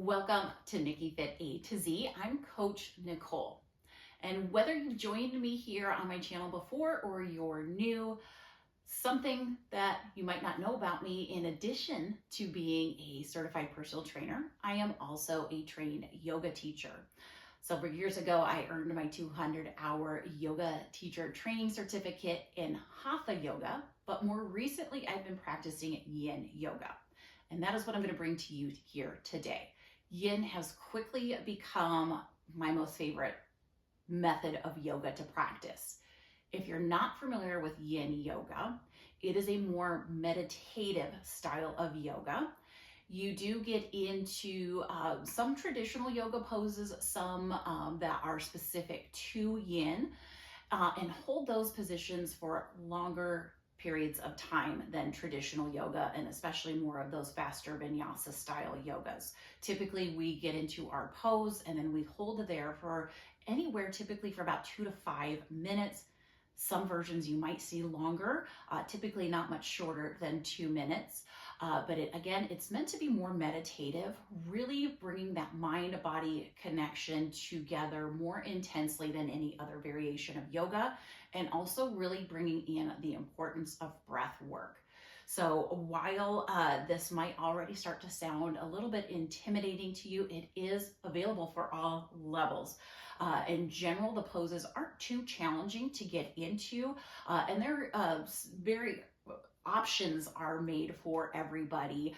Welcome to NickiFit A to Z. I'm Coach Nicole. And whether you've joined me here on my channel before or you're new, something that you might not know about me, in addition to being a certified personal trainer, I am also a trained yoga teacher. Several years ago, I earned my 200-hour yoga teacher training certificate in Hatha yoga, but more recently, I've been practicing Yin Yoga. And that is what I'm going to bring to you here today. Yin has quickly become my most favorite method of yoga to practice. If you're not familiar with Yin Yoga, it is a more meditative style of yoga. You do get into some traditional yoga poses, some that are specific to Yin, and hold those positions for longer periods of time than traditional yoga, and especially more of those faster vinyasa style yogas. Typically we get into our pose and then we hold there for anywhere typically for about 2 to 5 minutes. Some versions you might see longer, typically not much shorter than 2 minutes. But it's meant to be more meditative, really bringing that mind-body connection together more intensely than any other variation of yoga, and also really bringing in the importance of breath work. So while this might already start to sound a little bit intimidating to you, it is available for all levels. In general, the poses aren't too challenging to get into, and they're very options are made for everybody.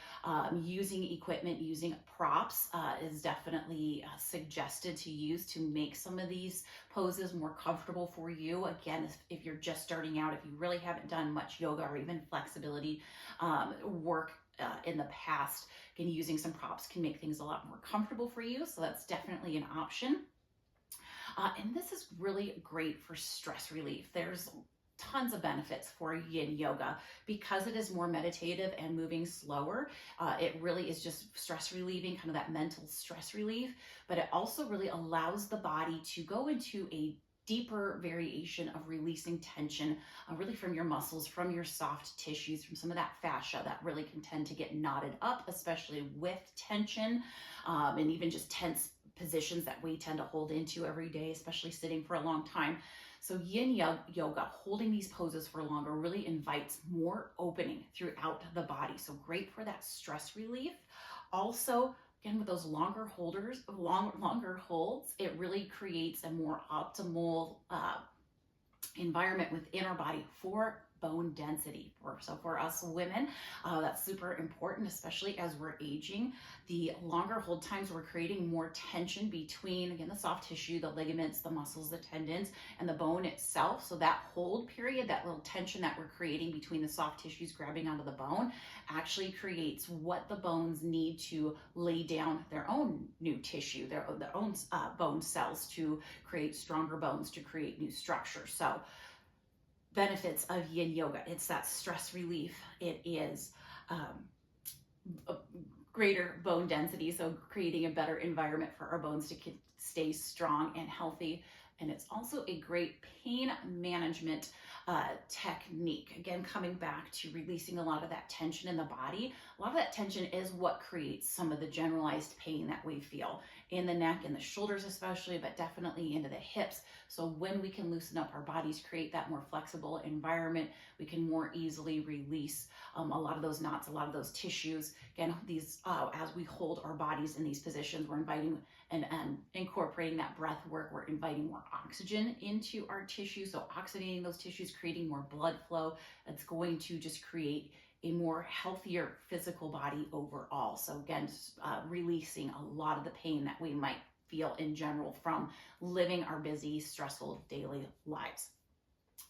Using equipment, using props is definitely suggested to use to make some of these poses more comfortable for you. Again, if you're just starting out, if you really haven't done much yoga or even flexibility work in the past, again, using some props can make things a lot more comfortable for you. So that's definitely an option. And this is really great for stress relief. There's tons of benefits for Yin Yoga because it is more meditative and moving slower. It really is just stress relieving, kind of that mental stress relief, but it also really allows the body to go into a deeper variation of releasing tension, really from your muscles, from your soft tissues, from some of that fascia that really can tend to get knotted up, especially with tension, and even just tense positions that we tend to hold into every day, especially sitting for a long time. So Yin Yoga, holding these poses for longer, really invites more opening throughout the body. So great for that stress relief. Also, again, with those longer holds, it really creates a more optimal environment within our body for bone density. So for us women, that's super important, especially as we're aging. The longer hold times, we're creating more tension between, again, the soft tissue, the ligaments, the muscles, the tendons, and the bone itself. So that hold period, that little tension that we're creating between the soft tissues grabbing onto the bone, actually creates what the bones need to lay down their own new tissue, their own bone cells to create stronger bones, to create new structures. So benefits of Yin Yoga: it's that stress relief, it is a greater bone density, so creating a better environment for our bones to stay strong and healthy, and it's also a great pain management technique. Again, coming back to releasing a lot of that tension in the body. A lot of that tension is what creates some of the generalized pain that we feel in the neck and the shoulders especially, but definitely into the hips. So when we can loosen up our bodies, create that more flexible environment, we can more easily release a lot of those knots, a lot of those tissues. Again, these as we hold our bodies in these positions, we're inviting and incorporating that breath work. We're inviting more oxygen into our tissues, so oxygenating those tissues, creating more blood flow. That's going to just create a more healthier physical body overall. So again, releasing a lot of the pain that we might feel in general from living our busy, stressful daily lives.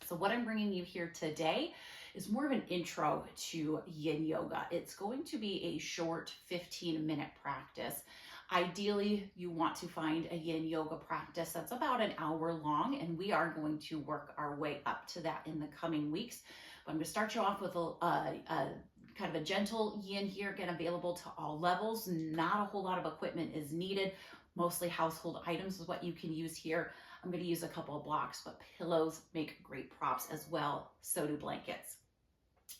So what I'm bringing you here today is more of an intro to Yin Yoga. It's going to be a short 15-minute practice. Ideally, you want to find a Yin Yoga practice that's about an hour long, and we are going to work our way up to that in the coming weeks. But I'm going to start you off with a kind of a gentle Yin here, again, available to all levels. Not a whole lot of equipment is needed. Mostly household items is what you can use here. I'm going to use a couple of blocks, but pillows make great props as well. So do blankets.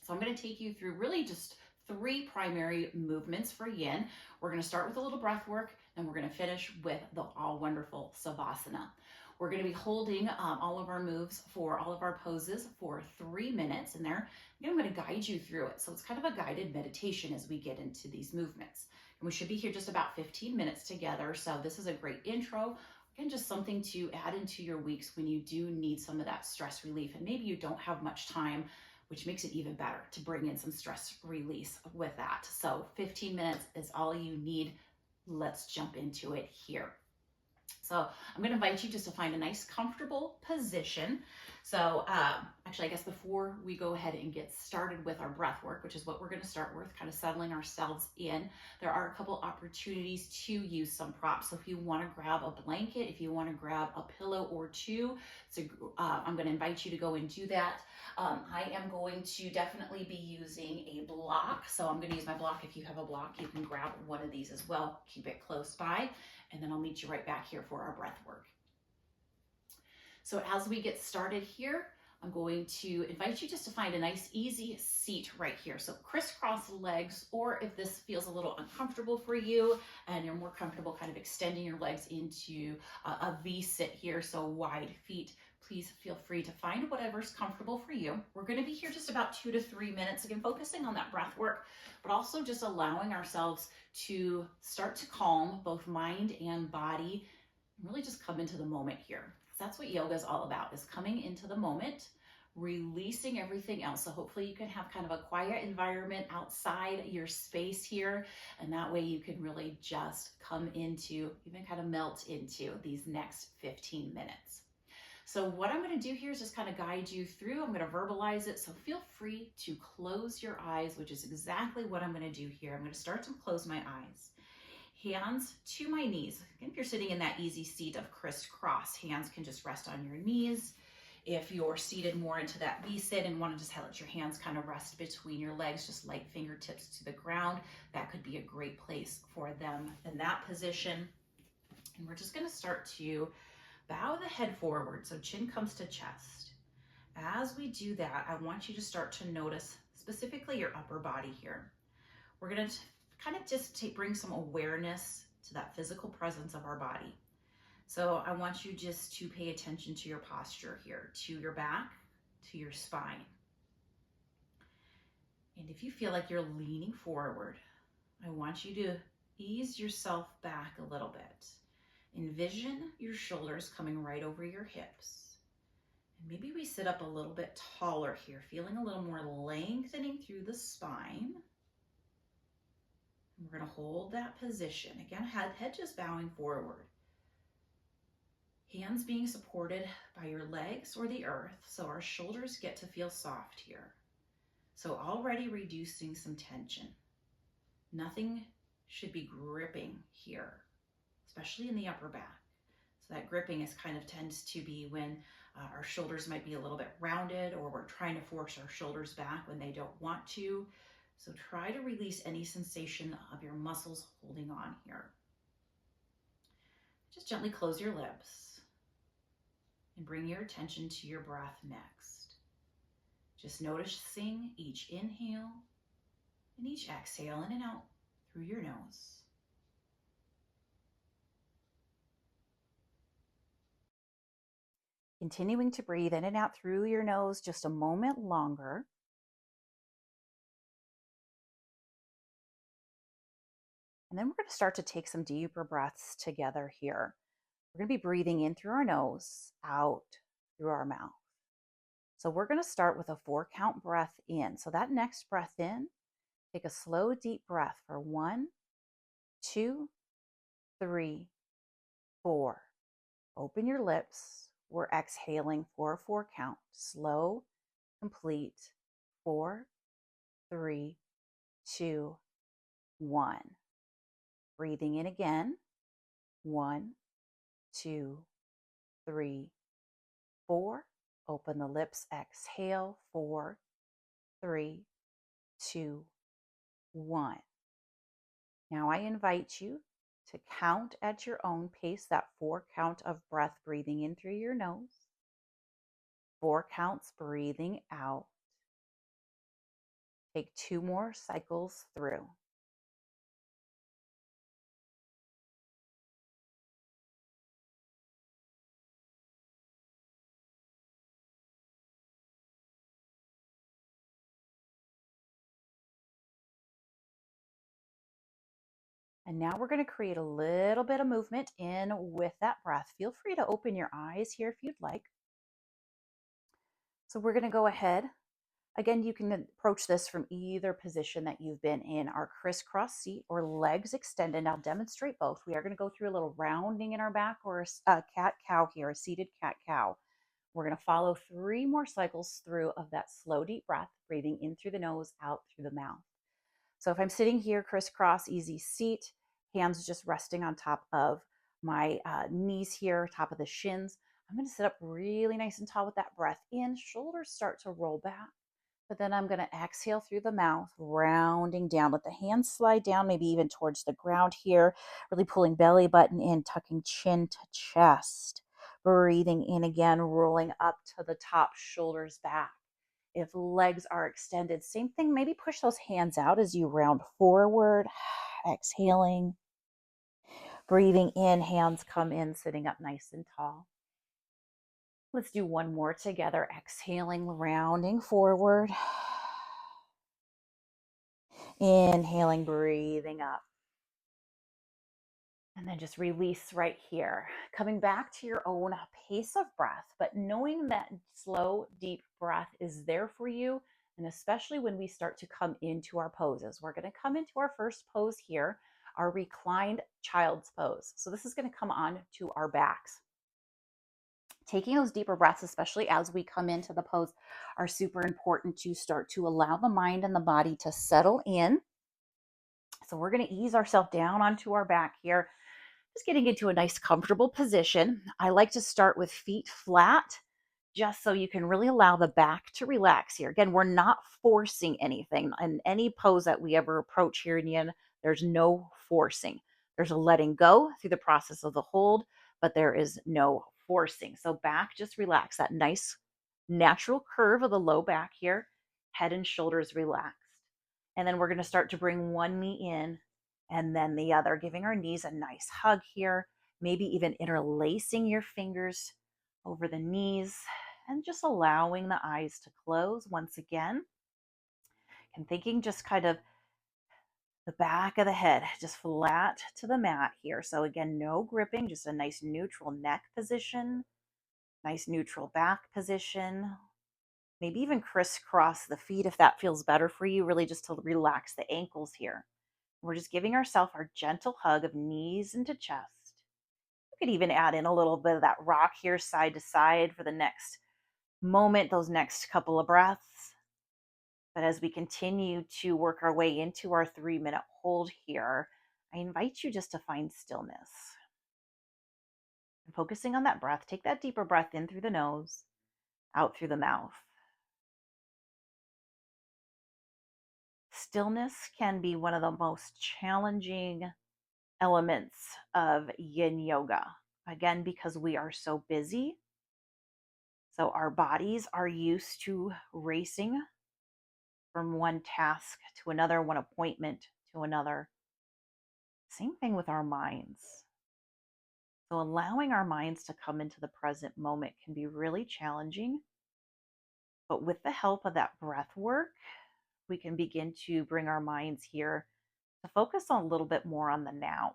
So I'm going to take you through really just 3 primary movements for yin. We're going to start with a little breath work, and we're going to finish with the all wonderful savasana. We're going to be holding all of our moves for all of our poses for 3 minutes in there. I'm going to guide you through it. So it's kind of a guided meditation as we get into these movements. And we should be here just about 15 minutes together. So this is a great intro. Again, just something to add into your weeks when you do need some of that stress relief. And maybe you don't have much time, which makes it even better to bring in some stress release with that. So 15 minutes is all you need. Let's jump into it here. So I'm going to invite you just to find a nice comfortable position. So actually, I guess before we go ahead and get started with our breath work, which is what we're going to start with, kind of settling ourselves in, there are a couple opportunities to use some props. So if you want to grab a blanket, if you want to grab a pillow or two, so I'm going to invite you to go and do that. I am going to definitely be using a block. So I'm going to use my block. If you have a block, you can grab one of these as well. Keep it close by. And then I'll meet you right back here for our breath work. So as we get started here, I'm going to invite you just to find a nice easy seat right here. So crisscross legs, or if this feels a little uncomfortable for you and you're more comfortable kind of extending your legs into a V sit here, so wide feet, please feel free to find whatever's comfortable for you. We're going to be here just about 2 to 3 minutes, again, focusing on that breath work, but also just allowing ourselves to start to calm both mind and body, and really just come into the moment here. That's what yoga is all about, is coming into the moment, releasing everything else. So hopefully you can have kind of a quiet environment outside your space here, and that way you can really just come into, even kind of melt into these next 15 minutes. So what I'm going to do here is just kind of guide you through. I'm going to verbalize it. So feel free to close your eyes, which is exactly what I'm going to do here. I'm going to start to close my eyes. Hands to my knees. If you're sitting in that easy seat of crisscross, hands can just rest on your knees. If you're seated more into that V-sit and want to just let your hands kind of rest between your legs, just light fingertips to the ground, that could be a great place for them in that position. And we're just going to start to bow the head forward, so chin comes to chest. As we do that, I want you to start to notice specifically your upper body here. We're going to kind of just bring some awareness to that physical presence of our body. So I want you just to pay attention to your posture here, to your back, to your spine. And if you feel like you're leaning forward, I want you to ease yourself back a little bit. Envision your shoulders coming right over your hips. And maybe we sit up a little bit taller here, feeling a little more lengthening through the spine. And we're going to hold that position. Again, head just bowing forward. Hands being supported by your legs or the earth, so our shoulders get to feel soft here. So already reducing some tension. Nothing should be gripping here, especially in the upper back. So that gripping is kind of tends to be when our shoulders might be a little bit rounded, or we're trying to force our shoulders back when they don't want to. So try to release any sensation of your muscles holding on here. Just gently close your lips and bring your attention to your breath next. Just noticing each inhale and each exhale in and out through your nose. Continuing to breathe in and out through your nose just a moment longer. And then we're going to start to take some deeper breaths together here. We're going to be breathing in through our nose, out through our mouth. So we're going to start with a 4-count breath in. So that next breath in, take a slow, deep breath for 1, 2, 3, 4. Open your lips. We're exhaling for a 4-count. Slow, complete. 4, 3, 2, 1. Breathing in again. 1, 2, 3, 4. Open the lips. Exhale. 4, 3, 2, 1. Now I invite you to count at your own pace, that 4 count of breath, breathing in through your nose, 4 counts breathing out, Take 2 more cycles through. And now we're going to create a little bit of movement in with that breath. Feel free to open your eyes here if you'd like. So we're going to go ahead. Again, you can approach this from either position that you've been in, our crisscross seat or legs extended. I'll demonstrate both. We are going to go through a little rounding in our back, or a cat-cow here, a seated cat-cow. We're going to follow 3 more cycles through of that slow, deep breath, breathing in through the nose, out through the mouth. So if I'm sitting here, crisscross, easy seat, hands just resting on top of my knees here, top of the shins, I'm going to sit up really nice and tall with that breath in. Shoulders start to roll back. But then I'm going to exhale through the mouth, rounding down. Let the hands slide down, maybe even towards the ground here. Really pulling belly button in, tucking chin to chest. Breathing in again, rolling up to the top, shoulders back. If legs are extended, same thing. Maybe push those hands out as you round forward. Exhaling. Breathing in, hands come in, sitting up nice and tall. Let's do one more together. Exhaling, rounding forward. Inhaling, breathing up. And then just release right here. Coming back to your own pace of breath, but knowing that slow, deep breath is there for you. And especially when we start to come into our poses. We're going to come into our first pose here, our reclined child's pose. So this is going to come on to our backs. Taking those deeper breaths, especially as we come into the pose, are super important to start to allow the mind and the body to settle in. So we're going to ease ourselves down onto our back here, just getting into a nice comfortable position. I like to start with feet flat, just so you can really allow the back to relax here. Again, we're not forcing anything. In any pose that we ever approach here in Yin, there's no forcing. There's a letting go through the process of the hold, but there is no forcing. So back, just relax. That nice natural curve of the low back here, head and shoulders relaxed. And then we're going to start to bring one knee in and then the other, giving our knees a nice hug here, maybe even interlacing your fingers over the knees and just allowing the eyes to close once again. And thinking just kind of the back of the head, just flat to the mat here. So again, no gripping, just a nice neutral neck position, nice neutral back position. Maybe even crisscross the feet if that feels better for you, really just to relax the ankles here. We're just giving ourselves our gentle hug of knees into chest. You could even add in a little bit of that rock here side to side for the next moment, those next couple of breaths. But as we continue to work our way into our 3-minute hold here, I invite you just to find stillness. And focusing on that breath, take that deeper breath in through the nose, out through the mouth. Stillness can be one of the most challenging elements of Yin Yoga. Again, because we are so busy. So our bodies are used to racing from one task to another, one appointment to another. Same thing with our minds. So allowing our minds to come into the present moment can be really challenging. But with the help of that breath work, we can begin to bring our minds here to focus on a little bit more on the now.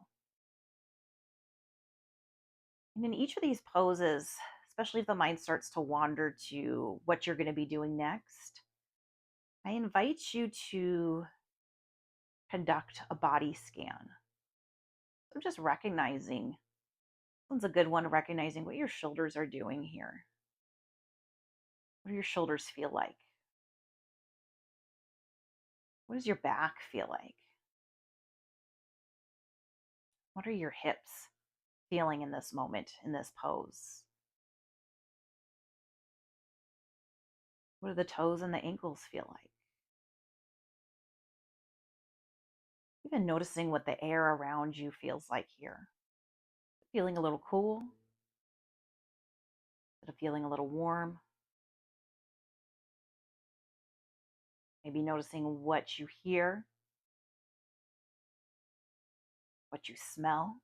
And in each of these poses, especially if the mind starts to wander to what you're going to be doing next, I invite you to conduct a body scan. So just recognizing, this one's a good one, recognizing what your shoulders are doing here. What do your shoulders feel like? What does your back feel like? What are your hips feeling in this moment, in this pose? What do the toes and the ankles feel like? Even noticing what the air around you feels like here. Feeling a little cool? Is it feeling a little warm? Maybe noticing what you hear, what you smell.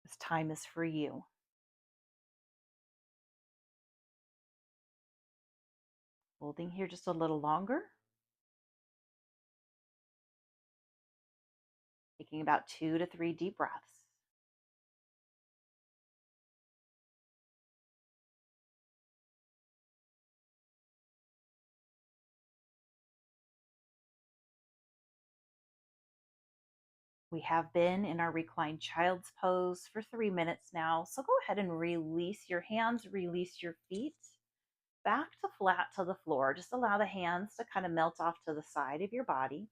This time is for you. Holding here just a little longer. Taking about 2 to 3 deep breaths. We have been in our reclined child's pose for 3 minutes now. So go ahead and release your hands, release your feet back to flat to the floor. Just allow the hands to kind of melt off to the side of your body.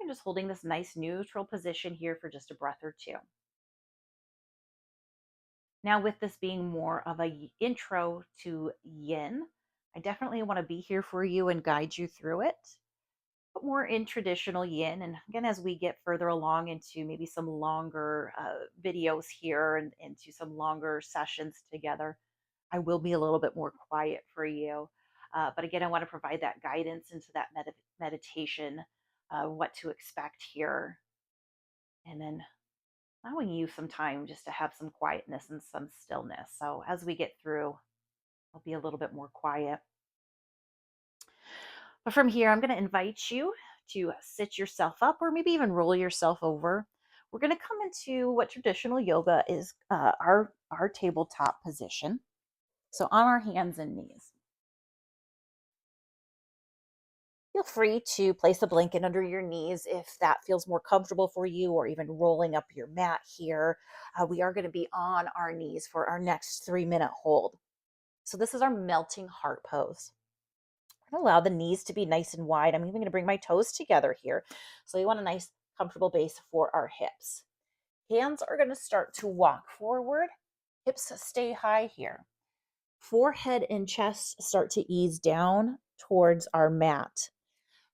You're just holding this nice neutral position here for just a breath or two. Now, with this being more of a intro to yin, I definitely want to be here for you and guide you through it. But more in traditional yin. And again, as we get further along into maybe some longer videos here and into some longer sessions together, I will be a little bit more quiet for you. But again, I want to provide that guidance into that meditation, what to expect here, and then allowing you some time just to have some quietness and some stillness. So as we get through, I'll be a little bit more quiet. But from here, I'm going to invite you to sit yourself up or maybe even roll yourself over. We're going to come into what traditional yoga is our tabletop position. So on our hands and knees. Feel free to place a blanket under your knees if that feels more comfortable for you, or even rolling up your mat here. We are going to be on our knees for our next 3-minute hold. So this is our melting heart pose. I'm going to allow the knees to be nice and wide. I'm even going to bring my toes together here. So you want a nice, comfortable base for our hips. Hands are going to start to walk forward. Hips stay high here. Forehead and chest start to ease down towards our mat.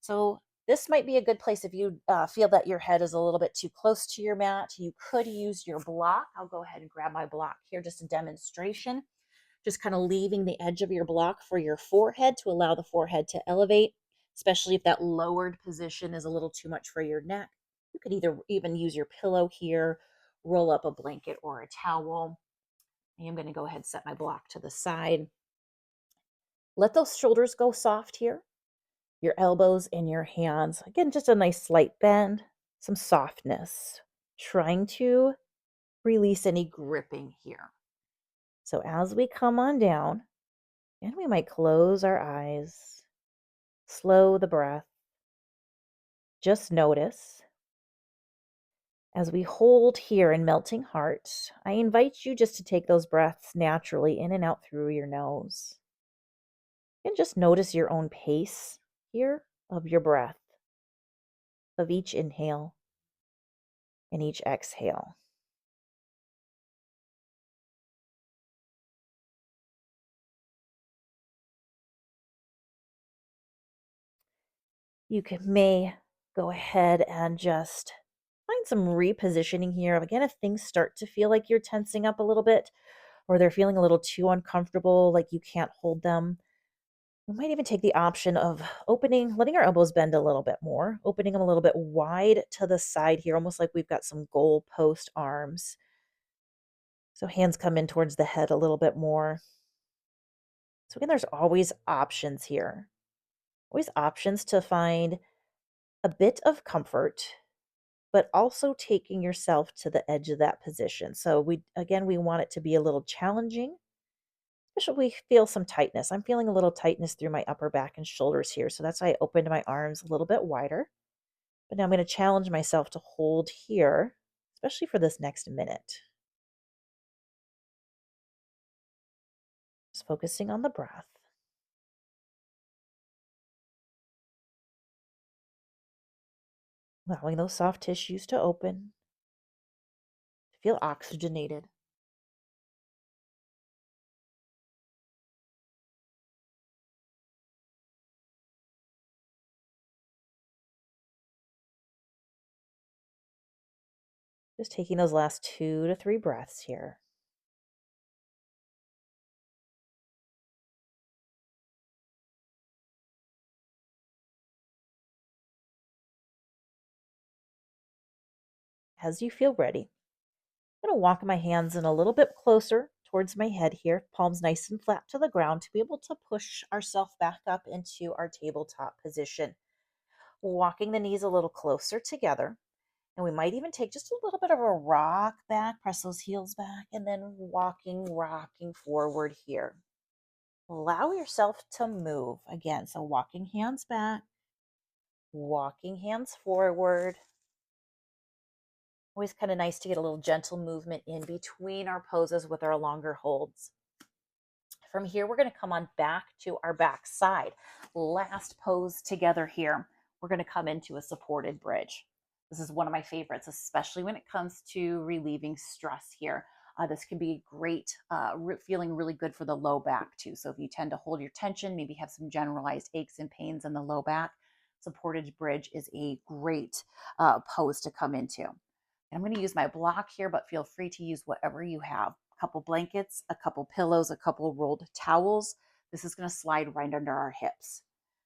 So this might be a good place if you feel that your head is a little bit too close to your mat. You could use your block. I'll go ahead and grab my block here, just a demonstration. Just kind of leaving the edge of your block for your forehead to allow the forehead to elevate, especially if that lowered position is a little too much for your neck. You could either even use your pillow here, roll up a blanket or a towel. I am going to go ahead and set my block to the side. Let those shoulders go soft here. Your elbows and your hands. Again, just a nice slight bend, some softness. Trying to release any gripping here. So as we come on down, and we might close our eyes, slow the breath. Just notice. As we hold here in melting heart, I invite you just to take those breaths naturally in and out through your nose. And just notice your own pace here of your breath, of each inhale and each exhale. May go ahead and just find some repositioning here. Again, if things start to feel like you're tensing up a little bit, or they're feeling a little too uncomfortable, like you can't hold them, we might even take the option of letting our elbows bend a little bit more, opening them a little bit wide to the side here, almost like we've got some goal post arms. So hands come in towards the head a little bit more. So again, there's always options here. Always options to find a bit of comfort, but also taking yourself to the edge of that position. So we want it to be a little challenging, especially if we feel some tightness. I'm feeling a little tightness through my upper back and shoulders here. So that's why I opened my arms a little bit wider. But now I'm going to challenge myself to hold here, especially for this next minute. Just focusing on the breath. Allowing those soft tissues to open, to feel oxygenated. Just taking those last 2 to 3 breaths here. as you feel ready, I'm going to walk my hands in a little bit closer towards my head here, palms nice and flat to the ground to be able to push ourselves back up into our tabletop position. Walking the knees a little closer together. And we might even take just a little bit of a rock back, press those heels back, and then rocking forward here. Allow yourself to move again. So walking hands back, walking hands forward. Always kind of nice to get a little gentle movement in between our poses with our longer holds. From here, we're going to come on back to our back side. Last pose together here. We're going to come into a supported bridge. This is one of my favorites, especially when it comes to relieving stress here. This can be great, feeling really good for the low back too. So if you tend to hold your tension, maybe have some generalized aches and pains in the low back, supported bridge is a great pose to come into. And I'm going to use my block here, but feel free to use whatever you have. A couple blankets, a couple pillows, a couple rolled towels. This is going to slide right under our hips.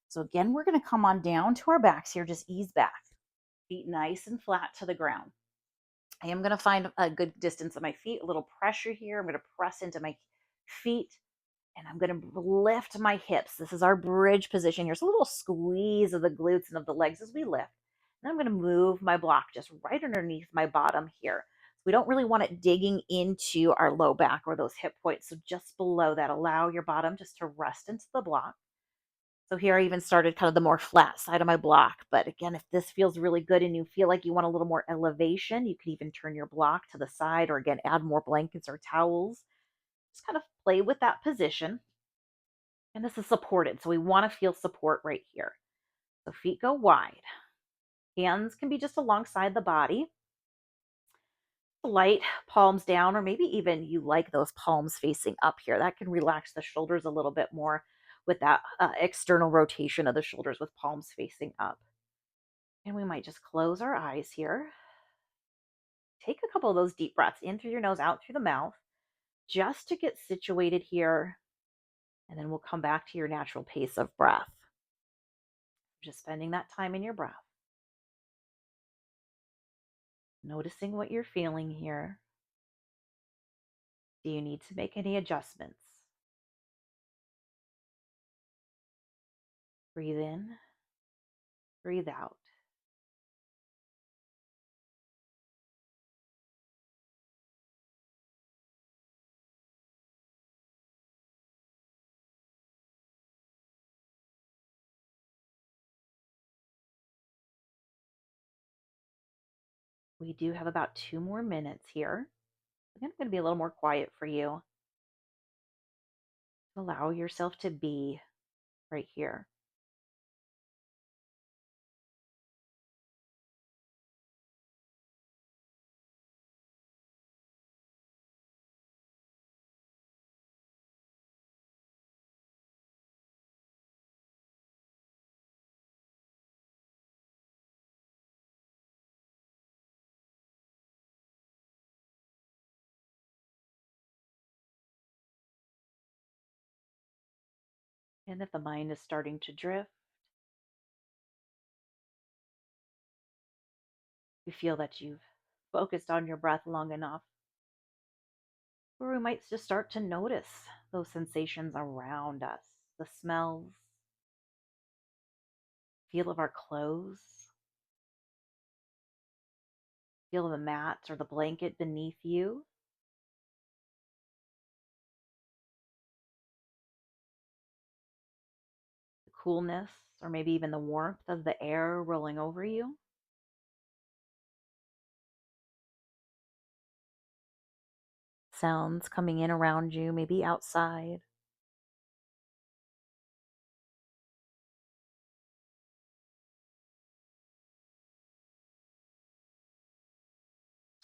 So again, we're going to come on down to our backs here, just ease back. Feet nice and flat to the ground. I am going to find a good distance of my feet, a little pressure here. I'm going to press into my feet and I'm going to lift my hips. This is our bridge position here. So a little squeeze of the glutes and of the legs as we lift. And I'm going to move my block just right underneath my bottom here. We don't really want it digging into our low back or those hip points. So just below that, allow your bottom just to rest into the block. So here I even started kind of the more flat side of my block. But again, if this feels really good and you feel like you want a little more elevation, you can even turn your block to the side or again, add more blankets or towels. Just kind of play with that position. And this is supported. So we want to feel support right here. So feet go wide. Hands can be just alongside the body. Light palms down, or maybe even you like those palms facing up here. That can relax the shoulders a little bit more with that external rotation of the shoulders with palms facing up. And we might just close our eyes here. Take a couple of those deep breaths in through your nose, out through the mouth, just to get situated here. And then we'll come back to your natural pace of breath. Just spending that time in your breath. Noticing what you're feeling here. Do you need to make any adjustments? Breathe in, breathe out. We do have about 2 more minutes here. I'm going to be a little more quiet for you. Allow yourself to be right here. And if the mind is starting to drift, you feel that you've focused on your breath long enough, or we might just start to notice those sensations around us, the smells, feel of our clothes, feel of the mat or the blanket beneath you. The coolness or maybe even the warmth of the air rolling over you. Sounds coming in around you, maybe outside.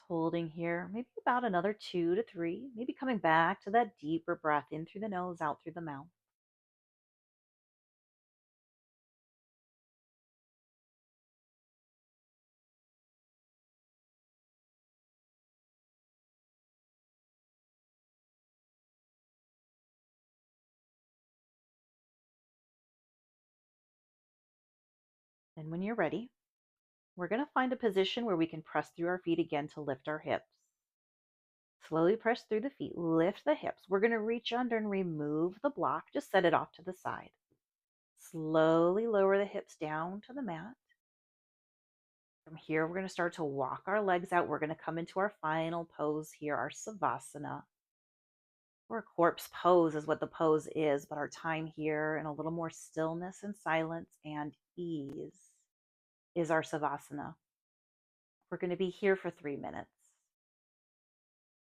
Holding here, maybe about another 2 to 3, maybe coming back to that deeper breath in through the nose, out through the mouth. And when you're ready, We're going to find a position where we can press through our feet again to lift our hips. Slowly press through the feet, lift the hips. We're going to reach under and remove the block. Just set it off to the side. Slowly lower the hips down to the mat. From here, we're going to start to walk our legs out. We're going to come into our final pose here, our savasana. Or a corpse pose is what the pose is, but our time here and a little more stillness and silence and ease is our savasana. We're going to be here for 3 minutes.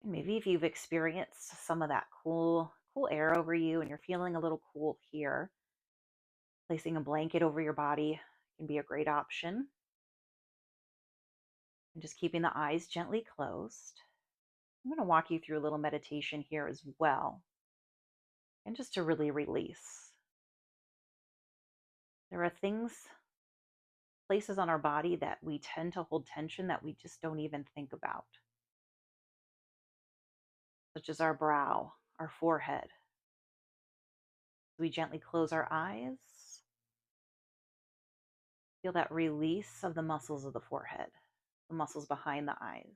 And maybe if you've experienced some of that cool air over you and you're feeling a little cool here, placing a blanket over your body can be a great option. And just keeping the eyes gently closed. I'm going to walk you through a little meditation here as well. And just to really release. There are things, places on our body that we tend to hold tension that we just don't even think about. Such as our brow, our forehead. We gently close our eyes. Feel that release of the muscles of the forehead, the muscles behind the eyes.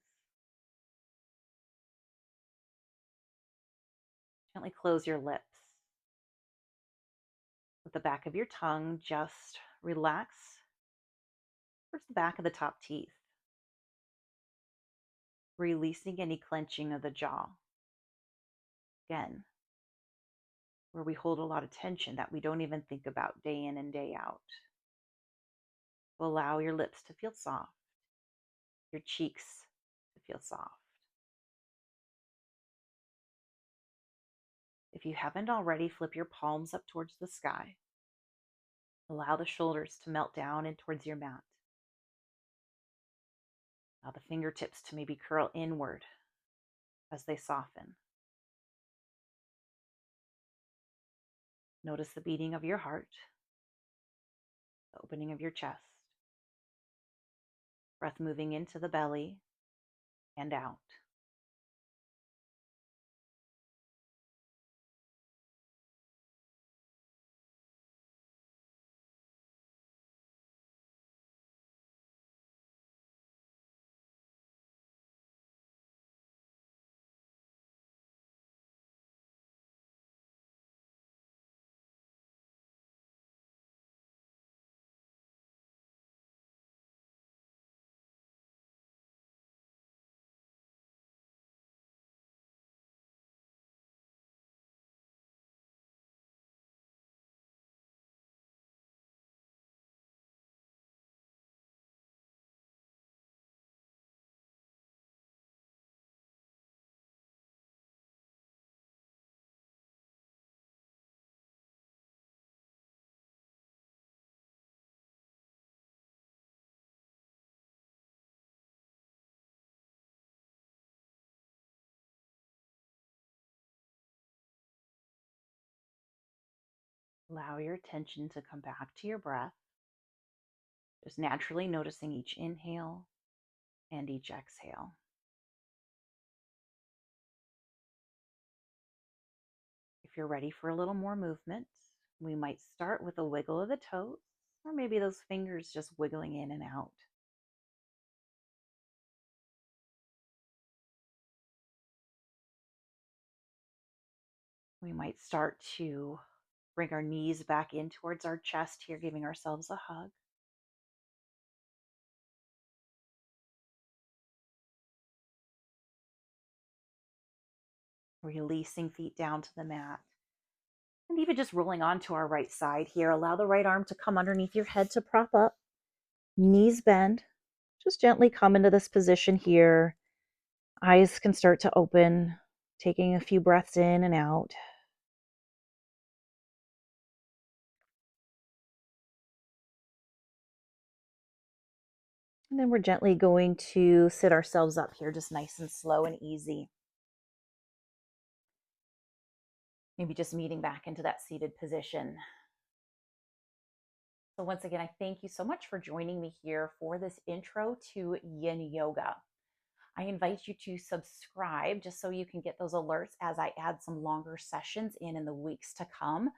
Gently close your lips. Let the back of your tongue just relax towards the back of the top teeth, releasing any clenching of the jaw. Again, where we hold a lot of tension that we don't even think about day in and day out. Allow your lips to feel soft, your cheeks to feel soft. If you haven't already, flip your palms up towards the sky. Allow the shoulders to melt down and towards your mat. Allow the fingertips to maybe curl inward as they soften. Notice the beating of your heart, the opening of your chest. Breath moving into the belly and out. Allow your attention to come back to your breath, just naturally noticing each inhale and each exhale. If you're ready for a little more movement, we might start with a wiggle of the toes, or maybe those fingers just wiggling in and out. We might start to bring our knees back in towards our chest here, giving ourselves a hug. Releasing feet down to the mat. And even just rolling onto our right side here. Allow the right arm to come underneath your head to prop up. Knees bend. Just gently come into this position here. Eyes can start to open, taking a few breaths in and out. And then we're gently going to sit ourselves up here, just nice and slow and easy. Maybe just meeting back into that seated position. So once again, I thank you so much for joining me here for this intro to Yin Yoga. I invite you to subscribe just so you can get those alerts as I add some longer sessions in the weeks to come,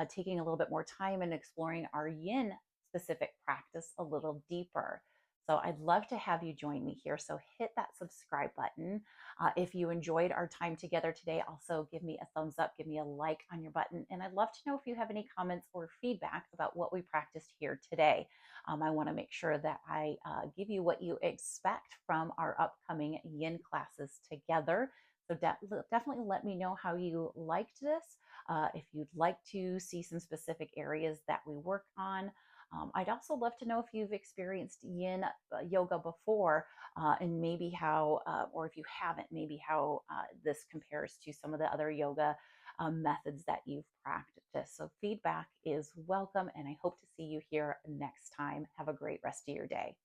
taking a little bit more time and exploring our Yin specific practice a little deeper. So I'd love to have you join me here. So hit that subscribe button. If you enjoyed our time together today, also give me a thumbs up, give me a like on your button. And I'd love to know if you have any comments or feedback about what we practiced here today. I want to make sure that I give you what you expect from our upcoming Yin classes together. So definitely let me know how you liked this. If you'd like to see some specific areas that we work on. I'd also love to know if you've experienced Yin yoga before, and maybe how, or if you haven't, maybe how this compares to some of the other yoga methods that you've practiced. So feedback is welcome, and I hope to see you here next time. Have a great rest of your day.